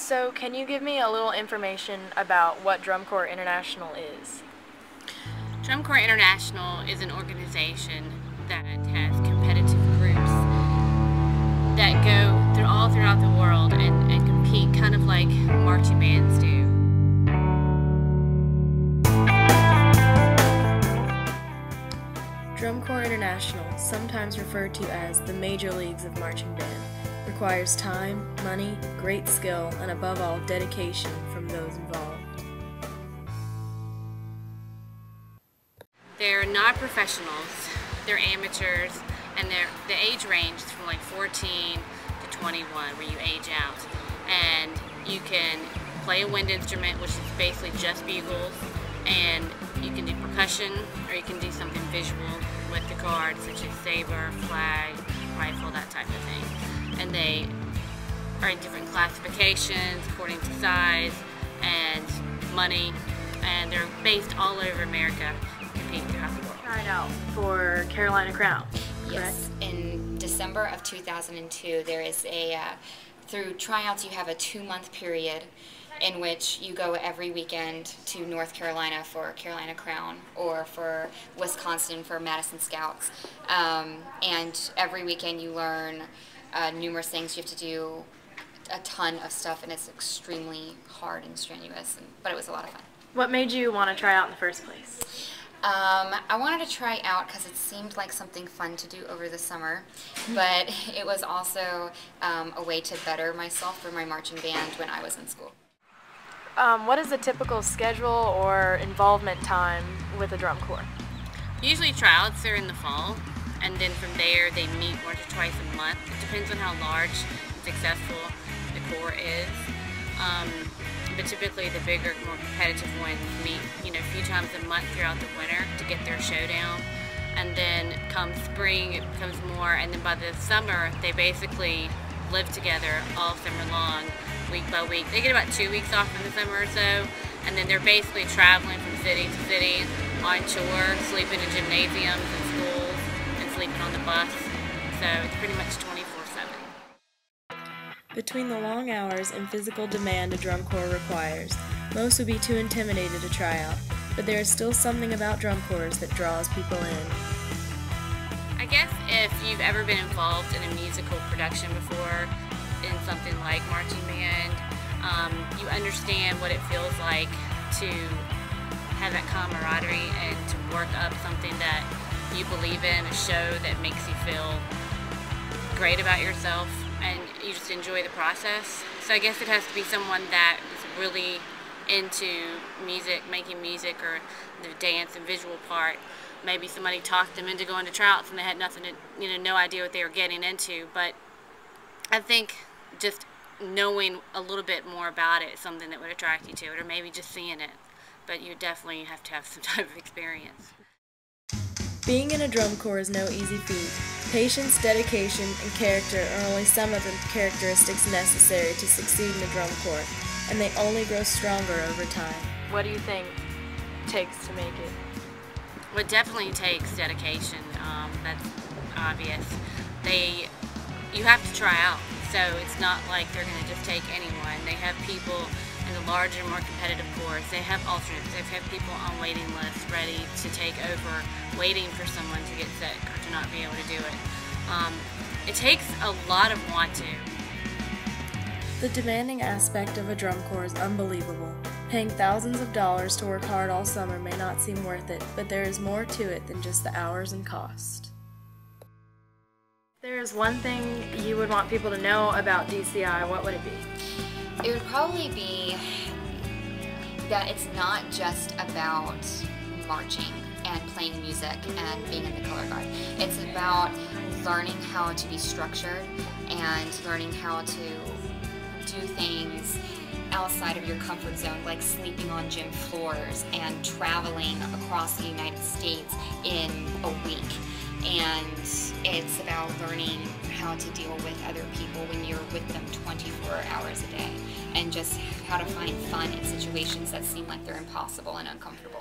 So can you give me a little information about what Drum Corps International is? Drum Corps International is an organization that has competitive groups that go all throughout the world and compete kind of like marching bands do. Drum Corps International, sometimes referred to as the major leagues of marching band, requires time, money, great skill, and above all, dedication from those involved. They're not professionals, they're amateurs, and the age range is from like 14 to 21 where you age out. And you can play a wind instrument, which is basically just bugles, and you can do percussion, or you can do something visual with the cards, such as saber, flag, rifle, that type of thing. And they are in different classifications according to size and money, and they're based all over America, competing throughout the world. Tried out for Carolina Crown, correct? Yes, in December of 2002, there is through tryouts you have a 2-month period in which you go every weekend to North Carolina for Carolina Crown or for Wisconsin for Madison Scouts. And every weekend you learn numerous things. You have to do a ton of stuff, and it's extremely hard and strenuous, but it was a lot of fun. What made you want to try out in the first place? I wanted to try out because it seemed like something fun to do over the summer, but it was also a way to better myself for my marching band when I was in school. What is the typical schedule or involvement time with the Drum Corps? Usually tryouts are in the fall, and then from there they meet once or twice a month. It depends on how large and successful the Corps is. But typically the bigger, more competitive ones meet, a few times a month throughout the winter to get their showdown. And then come spring, it becomes more, and then by the summer, they basically live together all summer long, week by week. They get about 2 weeks off in the summer or so, and then they're basically traveling from city to city on tour, sleeping in gymnasiums and schools, and sleeping on the bus. So it's pretty much 24/7. Between the long hours and physical demand a Drum Corps requires, most would be too intimidated to try out, but there is still something about Drum Corps that draws people in. I guess if you've ever been involved in a musical production before, in something like marching band, you understand what it feels like to have that camaraderie and to work up something that you believe in, a show that makes you feel great about yourself, and you just enjoy the process. So I guess it has to be someone that is really into music, making music, or the dance and visual part. Maybe somebody talked them into going to tryouts and they had nothing to, no idea what they were getting into. But I think just knowing a little bit more about it is something that would attract you to it, or maybe just seeing it. But you definitely have to have some type of experience. Being in a Drum Corps is no easy feat. Patience, dedication, and character are only some of the characteristics necessary to succeed in the Drum Corps, and they only grow stronger over time. What do you think it takes to make it? Well, it definitely takes dedication. That's obvious. You have to try out, so it's not like they're going to just take anyone. They have people in the larger, more competitive corps. They have alternates. They have people on waiting lists ready to take over, waiting for someone to get sick or to not be able to do it. It takes a lot of want to. The demanding aspect of a Drum Corps is unbelievable. Paying thousands of dollars to work hard all summer may not seem worth it, but there is more to it than just the hours and cost. There is one thing you would want people to know about DCI, what would it be? It would probably be that it's not just about marching and playing music and being in the color guard. It's about learning how to be structured and learning how to do things outside of your comfort zone, like sleeping on gym floors and traveling across the United States in a week. And it's about learning how to deal with other people when you're with them 24 hours a day, and just how to find fun in situations that seem like they're impossible and uncomfortable.